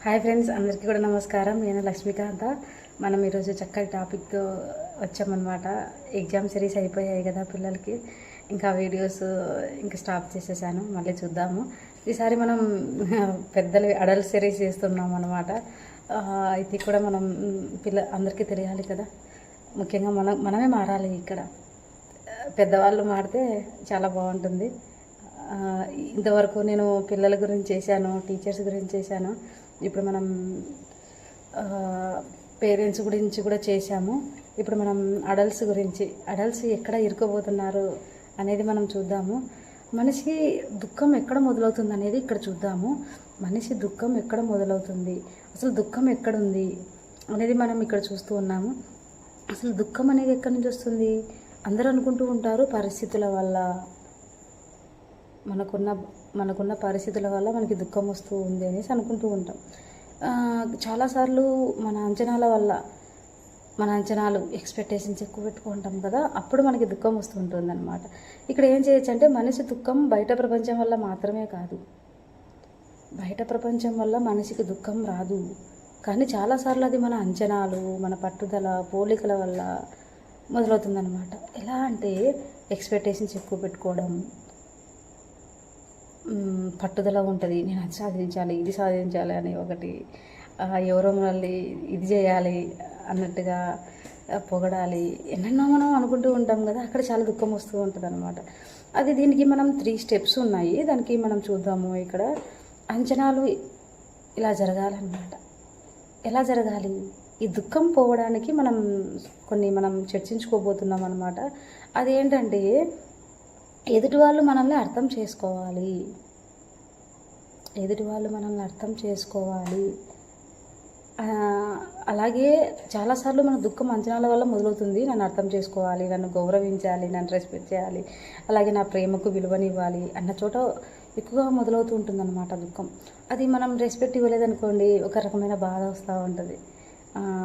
Hi friends, అందరికీ కూడా నమస్కారం. నేను లక్ష్మీకాంత. మనం ఈరోజు చక్కటి టాపిక్తో వచ్చామన్నమాట. ఎగ్జామ్ సిరీస్ అయిపోయాయి కదా పిల్లలకి. ఇంకా వీడియోస్ ఇంకా స్టాప్ చేసేసాను, మళ్ళీ చూద్దాము. ఈసారి మనం పెద్దలు అడల్ట్ సిరీస్ చేస్తున్నాం అన్నమాట. ఇది కూడా మనం అందరికీ తెలియాలి కదా. ముఖ్యంగా మనమే మారాలి. ఇక్కడ పెద్దవాళ్ళు మారితే చాలా బాగుంటుంది. ఇంతవరకు నేను పిల్లల గురించి చేశాను, టీచర్స్ గురించి చేశాను. ఇప్పుడు మనం పేరెంట్స్ గురించి కూడా చేశాము. ఇప్పుడు మనం అడల్ట్స్ ఎక్కడ ఇరుకోబోతున్నారు అనేది మనం చూద్దాము. మనిషికి దుఃఖం ఎక్కడ మొదలవుతుంది అనేది ఇక్కడ చూద్దాము. మనిషి దుఃఖం ఎక్కడ మొదలవుతుంది, అసలు దుఃఖం ఎక్కడుంది అనేది మనం ఇక్కడ చూస్తూ ఉన్నాము. అసలు దుఃఖం అనేది ఎక్కడి నుంచి వస్తుంది? అందరూ అనుకుంటూ ఉంటారు పరిస్థితుల వల్ల, మనకున్న పరిస్థితుల వల్ల మనకి దుఃఖం వస్తూ ఉంది అనేసి అనుకుంటూ ఉంటాం. చాలాసార్లు మన అంచనాలు ఎక్స్పెక్టేషన్స్ ఎక్కువ పెట్టుకుంటాం కదా, అప్పుడు మనకి దుఃఖం వస్తూ ఉంటుంది అనమాట. ఇక్కడ ఏం చేయొచ్చు అంటే, మనిషి దుఃఖం బయట ప్రపంచం వల్ల మాత్రమే కాదు. బయట ప్రపంచం వల్ల మనిషికి దుఃఖం రాదు, కానీ చాలాసార్లు అది మన అంచనాలు, మన పట్టుదల, పోలికల వల్ల మొదలవుతుందన్నమాట. ఎలా అంటే ఎక్స్పెక్టేషన్స్ ఎక్కువ పెట్టుకోవడం, పట్టుదల ఉంటుంది. నేను అది సాధించాలి, ఇది సాధించాలి అని ఒకటి, ఎవరో మనల్ని ఇది చేయాలి అన్నట్టుగా పొగడాలి, ఎన్నెన్నో మనం అనుకుంటూ ఉంటాం కదా. అక్కడ చాలా దుఃఖం వస్తూ ఉంటుంది అనమాట. దీనికి మనం 3 స్టెప్స్ ఉన్నాయి. దానికి మనం చూద్దాము. ఇక్కడ అంచనాలు ఇలా జరగాలన్నమాట. ఎలా జరగాలి? ఈ దుఃఖం పోవడానికి మనం చర్చించుకోబోతున్నాం అనమాట. అదేంటంటే, ఎదుటి వాళ్ళు మనల్ని అర్థం చేసుకోవాలి. అలాగే చాలాసార్లు మన దుఃఖం అంచనాల వల్ల మొదలవుతుంది. నన్ను అర్థం చేసుకోవాలి, నన్ను గౌరవించాలి, నన్ను రెస్పెక్ట్ చేయాలి, అలాగే నా ప్రేమకు విలువనివ్వాలి అన్న చోట ఎక్కువగా మొదలవుతూ ఉంటుందన్నమాట దుఃఖం. అది మనం రెస్పెక్ట్ ఇవ్వలేదనుకోండి, ఒక రకమైన బాధ వస్తూ ఉంటుంది.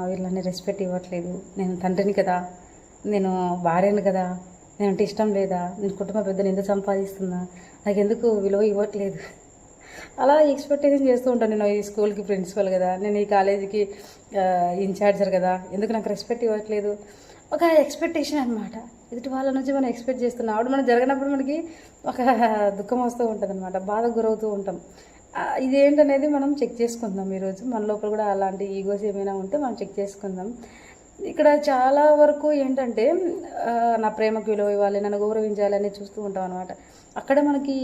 వీళ్ళని రెస్పెక్ట్ ఇవ్వట్లేదు, నేను తండ్రిని కదా, నేను భార్యను కదా, నేనంటే ఇష్టం లేదా, నేను కుటుంబ పెద్దని ఎంత సంపాదిస్తున్నా, నాకు ఎందుకు విలువ ఇవ్వట్లేదు, అలా ఎక్స్పెక్టేషన్ చేస్తూ ఉంటాను. నేను ఈ స్కూల్కి ప్రిన్సిపల్ కదా, నేను ఈ కాలేజీకి ఇన్ఛార్జర్ కదా, ఎందుకు నాకు రెస్పెక్ట్ ఇవ్వట్లేదు, ఒక ఎక్స్పెక్టేషన్ అనమాట. ఎదుటి వాళ్ళ నుంచి మనం ఎక్స్పెక్ట్ చేస్తున్నాం. అప్పుడు మనం జరగనప్పుడు మనకి ఒక దుఃఖం వస్తూ ఉంటుంది అనమాట, బాధకు గురవుతూ ఉంటాం. ఇదేంటనేది మనం చెక్ చేసుకుందాం ఈరోజు. మన లోపల కూడా అలాంటి ఈగోస్ ఏమైనా ఉంటే మనం చెక్ చేసుకుందాం. ఇక్కడ చాలా వరకు ఏంటంటే, నా ప్రేమకు విలువ ఇవ్వాలి, నన్ను గౌరవించాలి అని చూస్తూ ఉంటాం అనమాట. అక్కడ మనకి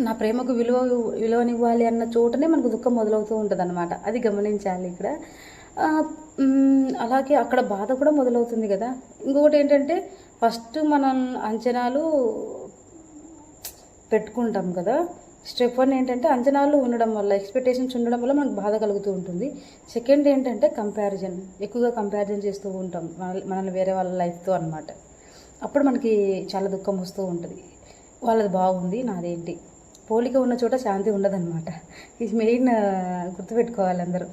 నా ప్రేమకు విలువనివ్వాలి అన్న చోటనే మనకు దుఃఖం మొదలవుతూ ఉంటుంది అనమాట. అది గమనించాలి ఇక్కడ. అలాగే అక్కడ బాధ కూడా మొదలవుతుంది కదా. ఇంకొకటి ఏంటంటే, ఫస్ట్ మనం అంచనాలు పెట్టుకుంటాం కదా. స్టెప్ 1 ఏంటంటే, అంచనాలు ఉండడం వల్ల, ఎక్స్పెక్టేషన్స్ ఉండడం వల్ల మనకు బాధ కలుగుతూ ఉంటుంది. సెకండ్ ఏంటంటే ఎక్కువగా కంపారిజన్ చేస్తూ ఉంటాం మనల్ని వేరే వాళ్ళ లైఫ్తో అనమాట. అప్పుడు మనకి చాలా దుఃఖం వస్తూ ఉంటుంది. వాళ్ళది బాగుంది, నాదేంటి. పోలిక ఉన్న చోట శాంతి ఉండదన్నమాట. ఇది మెయిన్ గుర్తుపెట్టుకోవాలి అందరూ.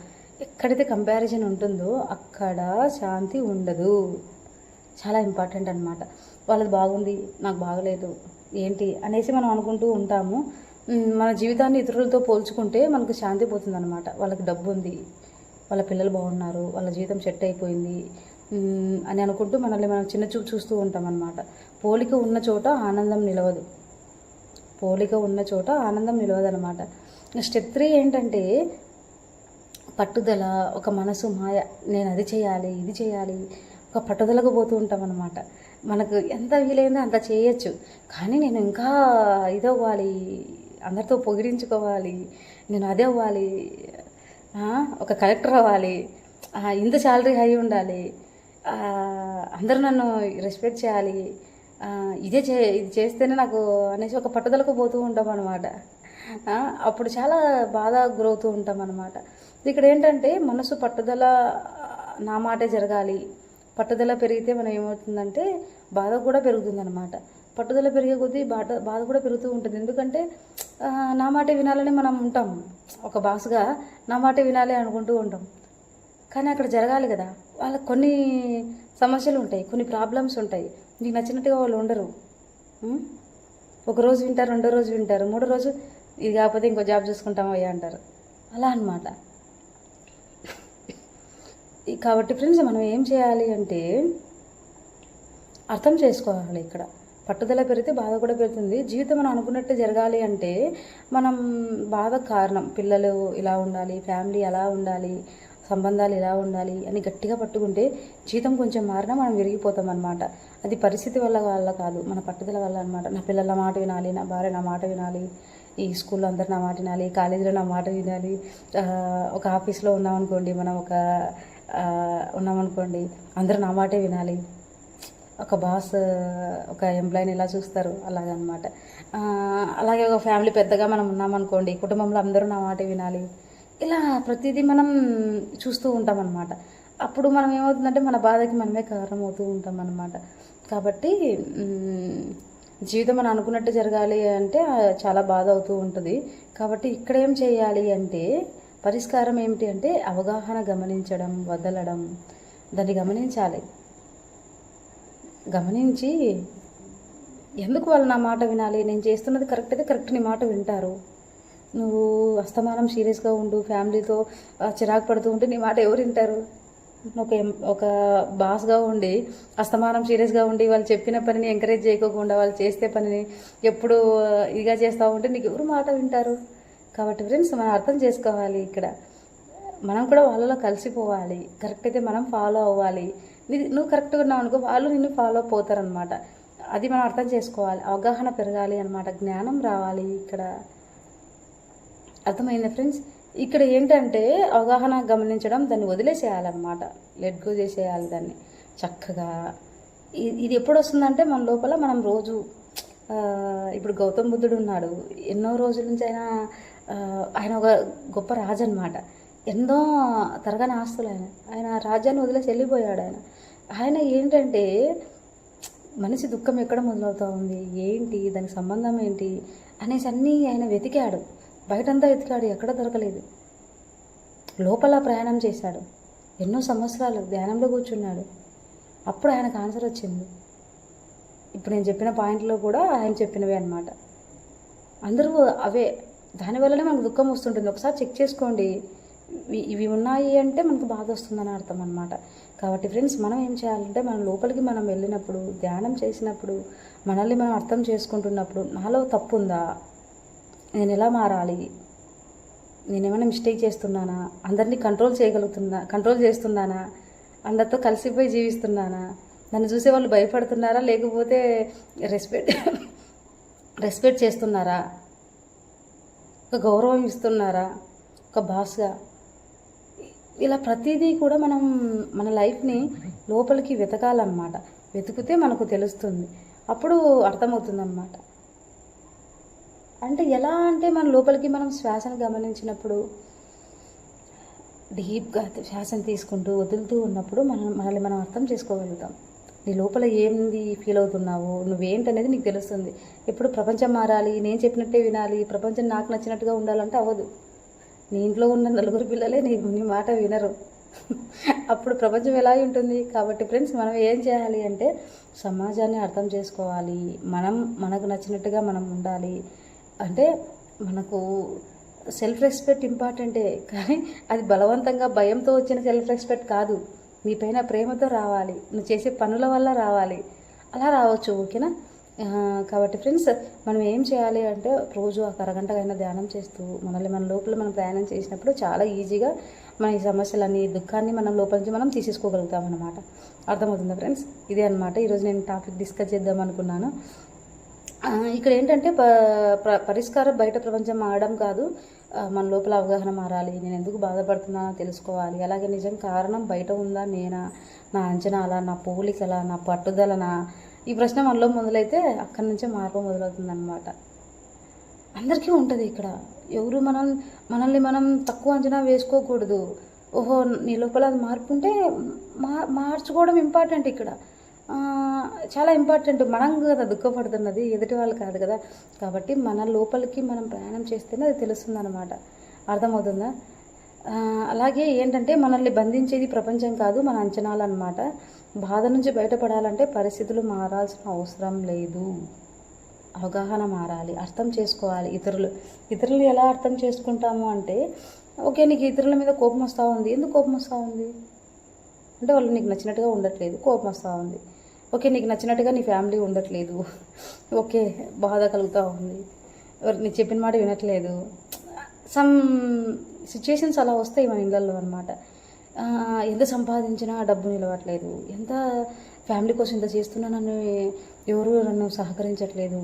ఎక్కడైతే కంపారిజన్ ఉంటుందో అక్కడ శాంతి ఉండదు. చాలా ఇంపార్టెంట్ అనమాట. వాళ్ళది బాగుంది, నాకు బాగలేదు ఏంటి అనేసి మనం అనుకుంటూ ఉంటాము. మన జీవితాన్ని ఇతరులతో పోల్చుకుంటే మనకు శాంతి పోతుంది అనమాట. వాళ్ళకి డబ్బు ఉంది, వాళ్ళ పిల్లలు బాగున్నారు, వాళ్ళ జీవితం సెట్ అయిపోయింది అని అనుకుంటూ మనల్ని మనం చిన్న చూపు చూస్తూ ఉంటాం అనమాట. పోలిక ఉన్న చోట ఆనందం నిలవదు అనమాట. స్టెప్ 3 ఏంటంటే, పట్టుదల, ఒక మనసు మాయ. నేను అది చేయాలి, ఇది చేయాలి, ఒక పట్టుదలకు పోతూ ఉంటాం అనమాట. మనకు ఎంత వీలైందో అంత చేయొచ్చు, కానీ నేను ఇంకా ఇదవ్వాలి, అందరితో పొగిడించుకోవాలి, నేను అదే అవ్వాలి, ఒక కలెక్టర్ అవ్వాలి, ఇంత శాలరీ హై ఉండాలి, అందరూ నన్ను రెస్పెక్ట్ చేయాలి, ఇది చేస్తేనే నాకు అనేసి ఒక పట్టుదలకు పోతూ ఉంటాం అనమాట. అప్పుడు చాలా బాధ గురవుతూ ఉంటాం అనమాట. ఇక్కడ ఏంటంటే, మనసు పట్టుదల, నా మాటే జరగాలి. పట్టుదల పెరిగితే మనం ఏమవుతుందంటే, బాధ కూడా పెరుగుతుందన్నమాట. పట్టుదల పెరిగే కొద్దీ బాధ కూడా పెరుగుతూ ఉంటుంది. ఎందుకంటే నా మాటే వినాలని మనం ఉంటాం. ఒక బాస్గా నా మాటే వినాలి అనుకుంటూ ఉంటాం, కానీ అక్కడ జరగాలి కదా. వాళ్ళకి కొన్ని సమస్యలు ఉంటాయి, కొన్ని ప్రాబ్లమ్స్ ఉంటాయి, నీకు నచ్చినట్టుగా వాళ్ళు ఉండరు. ఒకరోజు వింటారు, రెండో రోజు వింటారు, మూడో రోజు ఇది కాకపోతే ఇంకో జాబ్ చూసుకుంటాం అయ్యా అంటారు. అలా అన్నమాట. కాబట్టి ఫ్రెండ్స్ మనం ఏం చేయాలి అంటే అర్థం చేసుకోవాలి. ఇక్కడ పట్టుదల పెరిగితే బాధ కూడా పెరుగుతుంది. జీవితం మనం అనుకున్నట్టు జరగాలి అంటే మనం బాధ కారణం పిల్లలు ఇలా ఉండాలి, ఫ్యామిలీ అలా ఉండాలి, సంబంధాలు ఇలా ఉండాలి అని గట్టిగా పట్టుకుంటే జీవితం కొంచెం మారినా మనం విరిగిపోతాం అనమాట. అది పరిస్థితి వల్ల కాదు, మన పట్టుదల వల్ల అనమాట. నా పిల్లల మాట వినాలి, నా భార్య నా మాట వినాలి, ఈ స్కూల్లో అందరు నా మాట వినాలి, కాలేజీలో నా మాట వినాలి, ఒక ఆఫీస్లో ఉన్నామనుకోండి, మనం ఉన్నామనుకోండి అందరూ నా మాటే వినాలి. ఒక బాస్ ఒక ఎంప్లాయీని ఎలా చూస్తారు అలాగనమాట. అలాగే ఒక ఫ్యామిలీ పెద్దగా మనం ఉన్నామనుకోండి, కుటుంబంలో అందరూ నా మాట వినాలి, ఇలా ప్రతిదీ మనం చూస్తూ ఉంటాం అన్నమాట. అప్పుడు మనం ఏమవుతుందంటే మన బాధకి మనమే కారణం అవుతూ ఉంటాం అన్నమాట. కాబట్టి జీవితం మనం అనుకున్నట్టు జరగాలి అంటే చాలా బాధ అవుతూ ఉంటుంది. కాబట్టి ఇక్కడ ఏం చేయాలి అంటే పరిష్కారం ఏమిటి అంటే అవగాహన, గమనించడం, వదలడం. దాన్ని గమనించాలి. గమనించి ఎందుకు వాళ్ళు నా మాట వినాలి, నేను చేస్తున్నది కరెక్ట్ అయితే కరెక్ట్ నీ మాట వింటారు. నువ్వు అస్తమానం సీరియస్గా ఉండు, ఫ్యామిలీతో చిరాకు పడుతూ ఉంటే నీ మాట ఎవరు వింటారు? ఒక బాస్గా ఉండి అస్తమానం సీరియస్గా ఉండి వాళ్ళు చెప్పిన పనిని ఎంకరేజ్ చేయకోకుండా వాళ్ళు చేస్తే పనిని ఎప్పుడు ఇదిగా చేస్తూ ఉంటే నీకు ఎవరు మాట వింటారు? కాబట్టి ఫ్రెండ్స్ మనం అర్థం చేసుకోవాలి. ఇక్కడ మనం కూడా వాళ్ళలో కలిసిపోవాలి. కరెక్ట్ అయితే మనం ఫాలో అవ్వాలి. నువ్వు కరెక్ట్గా ఉన్నావు అనుకో, వాళ్ళు నిన్ను ఫాలో పోతారనమాట. అది మనం అర్థం చేసుకోవాలి. అవగాహన పెరగాలి అనమాట, జ్ఞానం రావాలి. ఇక్కడ అర్థమైందా ఫ్రెండ్స్? ఇక్కడ ఏంటంటే అవగాహన, గమనించడం, దాన్ని వదిలేసేయాలన్నమాట. లెట్ గో చేసేయాలి దాన్ని చక్కగా. ఇది ఎప్పుడు వస్తుందంటే మన లోపల మనం రోజు ఇప్పుడు గౌతమ్ బుద్ధుడు ఉన్నాడు, ఎన్నో రోజుల నుంచి ఆయన ఒక గొప్ప రాజు అనమాట. ఎన్నో తరగని ఆస్తులు ఆయన రాజ్యాన్ని వదిలేసి వెళ్ళిపోయాడు. ఆయన ఏంటంటే మనిషి దుఃఖం ఎక్కడ మొదలవుతూ ఉంది, ఏంటి దానికి సంబంధం ఏంటి అనేసి అన్నీ ఆయన వెతికాడు. బయటంతా వెతికాడు, ఎక్కడ దొరకలేదు. లోపల ప్రయాణం చేశాడు, ఎన్నో సంవత్సరాలు ధ్యానంలో కూర్చున్నాడు. అప్పుడు ఆయనకు ఆన్సర్ వచ్చింది. ఇప్పుడు నేను చెప్పిన పాయింట్లో కూడా ఆయన చెప్పినవే అనమాట. అందరూ అవే. దానివల్లనే మనకు దుఃఖం వస్తుంటుంది. ఒకసారి చెక్ చేసుకోండి, ఇవి ఉన్నాయి అంటే మనకు బాధ వస్తుందని అర్థం అనమాట. కాబట్టి ఫ్రెండ్స్ మనం ఏం చేయాలంటే మన లోపలికి మనం వెళ్ళినప్పుడు, ధ్యానం చేసినప్పుడు, మనల్ని మనం అర్థం చేసుకుంటున్నప్పుడు నాలో తప్పు ఉందా, నేను ఎలా మారాలి, నేనేమైనా మిస్టేక్ చేస్తున్నానా, అందరినీ కంట్రోల్ చేస్తున్నానా, అందరితో కలిసిపోయి జీవిస్తున్నానా, నన్ను చూసే వాళ్ళు భయపడుతున్నారా, లేకపోతే రెస్పెక్ట్ చేస్తున్నారా, ఒక గౌరవం ఇస్తున్నారా ఒక బాస్గా. ఇలా ప్రతిదీ కూడా మనం మన లైఫ్ని లోపలికి వెతకాలన్నమాట. వెతికితే మనకు తెలుస్తుంది, అప్పుడు అర్థమవుతుంది అన్నమాట. అంటే ఎలా అంటే మన లోపలికి మనం శ్వాసను గమనించినప్పుడు, డీప్గా శ్వాసను తీసుకుంటూ వదులుతూ ఉన్నప్పుడు మనల్ని మనం అర్థం చేసుకోగలుగుతాం. నీ లోపల ఏంది ఫీల్ అవుతున్నావు, నువ్వేంటనేది నీకు తెలుస్తుంది. ఎప్పుడు ప్రపంచం మారాలి, నేను చెప్పినట్టే వినాలి, ప్రపంచం నాకు నచ్చినట్టుగా ఉండాలంటే అవ్వదు. నీ ఇంట్లో ఉన్న నలుగురు పిల్లలే నీ మాట వినరు. అప్పుడు ప్రపంచం ఎలా ఉంటుంది? కాబట్టి ఫ్రెండ్స్ మనం ఏం చేయాలి అంటే సమాజాన్ని అర్థం చేసుకోవాలి. మనకు నచ్చినట్టుగా మనం ఉండాలి. అంటే మనకు సెల్ఫ్ రెస్పెక్ట్ ఇంపార్టెంటే, కానీ అది బలవంతంగా భయంతో వచ్చిన సెల్ఫ్ రెస్పెక్ట్ కాదు. నీ పైన ప్రేమతో రావాలి, నువ్వు చేసే పనుల వల్ల రావాలి. అలా రావచ్చు, ఓకేనా? కాబట్టి ఫ్రెండ్స్ మనం ఏం చేయాలి అంటే రోజు ఒక అరగంటకైనా ధ్యానం చేస్తూ మనల్ని మన లోపల మనం ప్రయాణం చేసినప్పుడు చాలా ఈజీగా మన ఈ సమస్యలన్నీ, దుఃఖాన్ని మనం లోపల నుంచి మనం తీసేసుకోగలుగుతాం అన్నమాట. అర్థమవుతుందా ఫ్రెండ్స్? ఇదే అనమాట ఈరోజు నేను టాపిక్ డిస్కస్ చేద్దాం అనుకున్నాను. ఇక్కడ ఏంటంటే పరిష్కారం బయట ప్రపంచం మారడం కాదు, మన లోపల అవగాహన మారాలి. నేను ఎందుకు బాధపడుతున్నానో తెలుసుకోవాలి. అలాగే నిజం కారణం బయట ఉందా, నేనా, నా అంచనాలా, నా పోలికలా, నా పట్టుదలనా, ఈ ప్రశ్న మనలో మొదలైతే అక్కడి నుంచే మార్పు మొదలవుతుంది అన్నమాట. అందరికీ ఉంటుంది ఇక్కడ. ఎవరు మనల్ని మనం తక్కువ అంచనా వేసుకోకూడదు. ఓహో నీ లోపల అది మార్పు ఉంటే మార్చుకోవడం ఇంపార్టెంట్. ఇక్కడ చాలా ఇంపార్టెంట్. మనం కదా దుఃఖపడుతున్నది, ఎదుటి వాళ్ళు కాదు కదా. కాబట్టి మన లోపలికి మనం ప్రయాణం చేస్తేనే అది తెలుస్తుంది అన్నమాట. అర్థమవుతుందా? అలాగే ఏంటంటే మనల్ని బంధించేది ప్రపంచం కాదు, మన అంచనాలు అన్నమాట. బాధ నుంచి బయటపడాలంటే పరిస్థితులు మారాల్సిన అవసరం లేదు. అవగాహన మారాలి, అర్థం చేసుకోవాలి. ఇతరులు ఎలా అర్థం చేసుకుంటాము అంటే, ఓకే నీకు ఇతరుల మీద కోపం వస్తూ ఉంది, ఎందుకు కోపం వస్తూ ఉంది అంటే వాళ్ళు నీకు నచ్చినట్టుగా ఉండట్లేదు, కోపం వస్తూ ఉంది. ఓకే నీకు నచ్చినట్టుగా నీ ఫ్యామిలీ ఉండట్లేదు, ఓకే బాధ కలుగుతూ ఉంది, నీ చెప్పిన మాట వినట్లేదు. సమ్ సిచ్యుయేషన్స్ అలా వస్తాయి మన ఇళ్ళల్లో అనమాట. ఎంత సంపాదించినా డబ్బు నిలవట్లేదు, ఎంత ఫ్యామిలీ కోసం ఇంత చేస్తున్నా నన్ను సహకరించట్లేదు,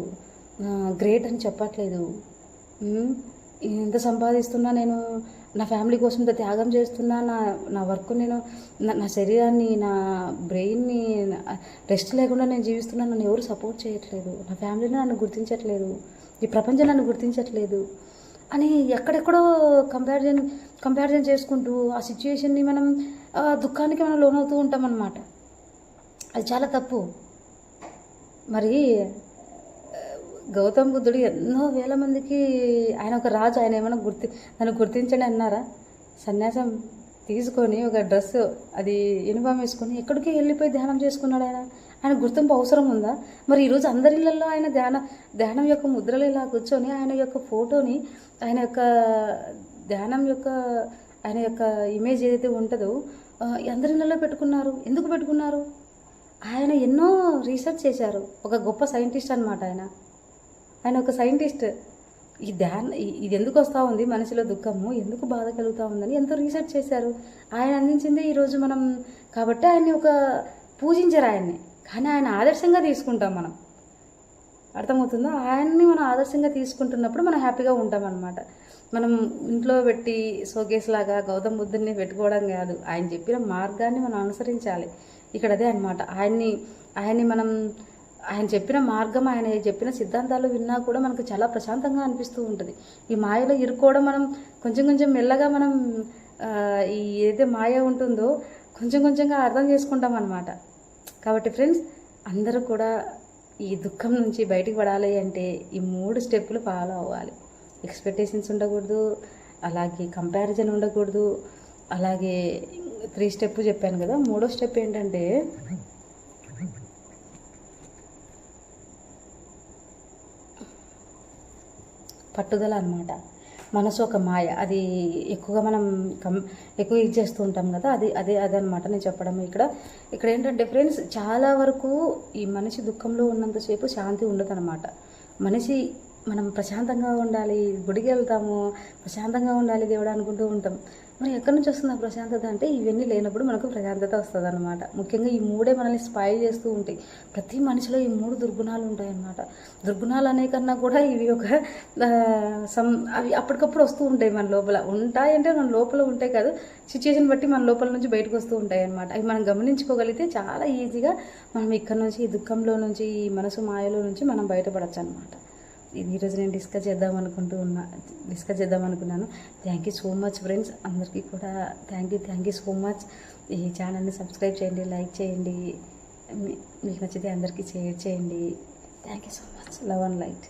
గ్రేట్ అని చెప్పట్లేదు. ఎంత సంపాదిస్తున్నా నేను నా ఫ్యామిలీ కోసం ఇంత త్యాగం చేస్తున్నా, నా వర్క్ నేను నా శరీరాన్ని నా బ్రెయిన్ని రెస్ట్ లేకుండా నేను జీవిస్తున్నా, నన్ను ఎవరు సపోర్ట్ చేయట్లేదు, నా ఫ్యామిలీని నన్ను గుర్తించట్లేదు, ఈ ప్రపంచం నన్ను గుర్తించట్లేదు అని ఎక్కడెక్కడో కంపారిజన్ చేసుకుంటూ ఆ సిచ్యుయేషన్ని మనం దుఃఖానికి మనం లోనవుతూ ఉంటాం అన్నమాట. అది చాలా తప్పు. మరి గౌతమ్ బుద్ధుడు ఎన్నో వేల మందికి ఆయన ఒక రాజు, ఆయన ఏమైనా నన్ను గుర్తించండి అన్నారా? సన్యాసం తీసుకొని ఒక డ్రెస్ అది యూనిఫామ్ వేసుకొని ఎక్కడికి వెళ్ళిపోయి ధ్యానం చేసుకున్నాడు. ఆయన గుర్తింపు అవసరం ఉందా? మరి ఈరోజు అందరిళ్ళల్లో ఆయన ధ్యానం యొక్క ముద్రలు ఇలా కూర్చొని ఆయన యొక్క ఫోటోని, ఆయన యొక్క ధ్యానం యొక్క ఆయన యొక్క ఇమేజ్ ఏదైతే ఉంటుందో అందరిళ్ళల్లో పెట్టుకున్నారు. ఎందుకు పెట్టుకున్నారు? ఆయన ఎన్నో రీసెర్చ్ చేశారు. ఒక గొప్ప సైంటిస్ట్ అనమాట ఆయన ఒక సైంటిస్ట్. ఇది ఎందుకు వస్తూ ఉంది, మనిషిలో దుఃఖము ఎందుకు బాధ కలుగుతూ ఉందని ఎంతో రీసెర్చ్ చేశారు. ఆయన అందించిందే ఈరోజు మనం కాబట్టి ఆయన్ని ఒక పూజించారు ఆయన్ని. కానీ ఆయన ఆదర్శంగా తీసుకుంటాం మనం, అర్థమవుతుందో? ఆయన్ని మనం ఆదర్శంగా తీసుకుంటున్నప్పుడు మనం హ్యాపీగా ఉంటాం అనమాట. మనం ఇంట్లో పెట్టి షోకేస్ లాగా గౌతమ్ బుద్ధుడిని పెట్టుకోవడం కాదు, ఆయన చెప్పిన మార్గాన్ని మనం అనుసరించాలి. ఇక్కడ అదే అనమాట. ఆయన్ని మనం ఆయన చెప్పిన మార్గం, ఆయన చెప్పిన సిద్ధాంతాలు విన్నా కూడా మనకు చాలా ప్రశాంతంగా అనిపిస్తూ ఉంటుంది. ఈ మాయలో ఇరుక్కోవడం మనం కొంచెం మెల్లగా మనం ఏదైతే మాయ ఉంటుందో కొంచెంగా అర్థం చేసుకుంటాం అన్నమాట. కాబట్టి ఫ్రెండ్స్, అందరూ కూడా ఈ దుఃఖం నుంచి బయటికి పడాలి అంటే ఈ 3 స్టెప్పులు ఫాలో అవ్వాలి. ఎక్స్పెక్టేషన్స్ ఉండకూడదు, అలాగే కంపారిజన్ ఉండకూడదు, అలాగే 3 స్టెప్ చెప్పాను కదా. 3వ స్టెప్ ఏంటంటే పట్టుదల అనమాట. మనసు ఒక మాయ, అది ఎక్కువగా మనం ఎక్కువ చేస్తూ ఉంటాం కదా, అదనమాట నేను చెప్పడం. ఇక్కడ ఏంటంటే ఫ్రెండ్స్, చాలా వరకు ఈ మనిషి దుఃఖంలో ఉన్నంతసేపు శాంతి ఉండదు అనమాట. మనం ప్రశాంతంగా ఉండాలి, గుడికి వెళ్తాము, ప్రశాంతంగా ఉండాలి దేవుడు అనుకుంటూ ఉంటాం. మరి ఎక్కడి నుంచి వస్తుంది ఆ ప్రశాంతత అంటే ఇవన్నీ లేనప్పుడు మనకు ప్రశాంతత వస్తుంది అనమాట. ముఖ్యంగా ఈ 3 మనల్ని స్పాయిల్ చేస్తూ ఉంటాయి. ప్రతి మనిషిలో ఈ 3 దుర్గుణాలు ఉంటాయన్నమాట. దుర్గుణాలు అనే కన్నా కూడా ఇవి ఒక అవి అప్పటికప్పుడు వస్తూ ఉంటాయి మన లోపల. ఉంటాయంటే మన లోపల ఉంటాయి కాదు, సిచ్యుయేషన్ బట్టి మన లోపల నుంచి బయటకు వస్తూ ఉంటాయి అన్నమాట. అవి మనం గమనించుకోగలిగితే చాలా ఈజీగా మనం ఇక్కడ నుంచి, ఈ దుఃఖంలో నుంచి, ఈ మనసు మాయలో నుంచి మనం బయటపడచ్చు అనమాట. ఈరోజు నేను డిస్కస్ చేద్దాం అనుకున్నాను. Thank you so much friends, అందరికీ కూడా థ్యాంక్ యూ సో మచ్. ఈ ఛానల్ని సబ్స్క్రైబ్ చేయండి, లైక్ చేయండి, మీకు నచ్చితే అందరికీ షేర్ చేయండి. Thank you so much. Love and light.